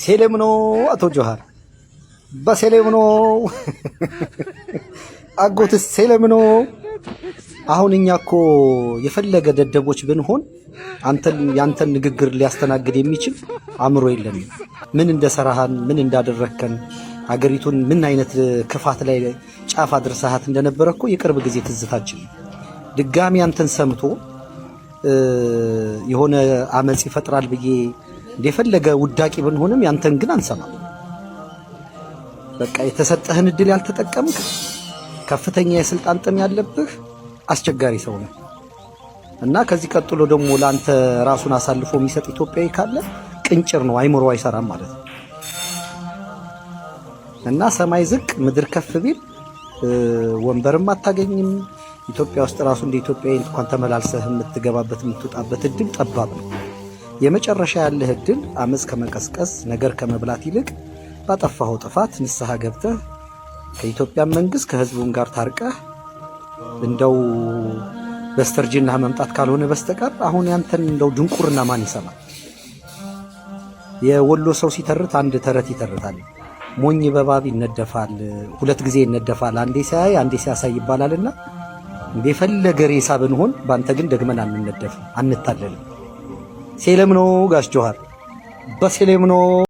ሴሌም ነው አቶ ጆሃር በሴሌም ነው አጎትስ ሴሌም ነው። አሁን እኛ እኮ የፈለገ ደደቦች ብንሆን ያንተን ንግግር ሊያስተናግድ የሚችል አእምሮ የለንም። ምን እንደሰራሃን ምን እንዳደረከን አገሪቱን ምን አይነት ክፋት ላይ ጫፍ አድርሰሃት እንደነበረ እኮ የቅርብ ጊዜ ትዝታችን። ድጋሚ አንተን ሰምቶ የሆነ አመጽ ይፈጥራል ብዬ እንደፈለገ ውዳቂ ብንሆንም ያንተን ግን አንሰማም። በቃ የተሰጠህን እድል ያልተጠቀምክ ከፍተኛ የስልጣን ጥም ያለብህ አስቸጋሪ ሰው ነው እና ከዚህ ቀጥሎ ደግሞ ላንተ ራሱን አሳልፎ የሚሰጥ ኢትዮጵያዊ ካለ ቅንጭር ነው፣ አይምሮ አይሰራም ማለት ነው። እና ሰማይ ዝቅ ምድር ከፍ ቢል ወንበርም አታገኝም። ኢትዮጵያ ውስጥ ራሱ እንደ ኢትዮጵያዊ እንኳን ተመላልሰህ የምትገባበት የምትወጣበት እድል ጠባብ ነው። የመጨረሻ ያለህ እድል አመጽ ከመቀስቀስ ነገር ከመብላት ይልቅ ባጠፋኸው ጥፋት ንስሐ ገብተህ ከኢትዮጵያ መንግስት ከህዝቡም ጋር ታርቀህ እንደው በስተርጅና መምጣት ካልሆነ በስተቀር አሁን ያንተን እንደው ድንቁርና ማን ይሰማል? የወሎ ሰው ሲተርት አንድ ተረት ይተርታል። ሞኝ በባብ ይነደፋል፣ ሁለት ጊዜ ይነደፋል፣ አንዴ ሲያይ አንዴ ሲያሳይ ይባላልና እንደፈለገ ሬሳ ብንሆን ባንተ ግን ደግመን አንነደፍም፣ አንታለልም። ሴሌም ነው ጋሽ ጆሃር በሴሌም ነው።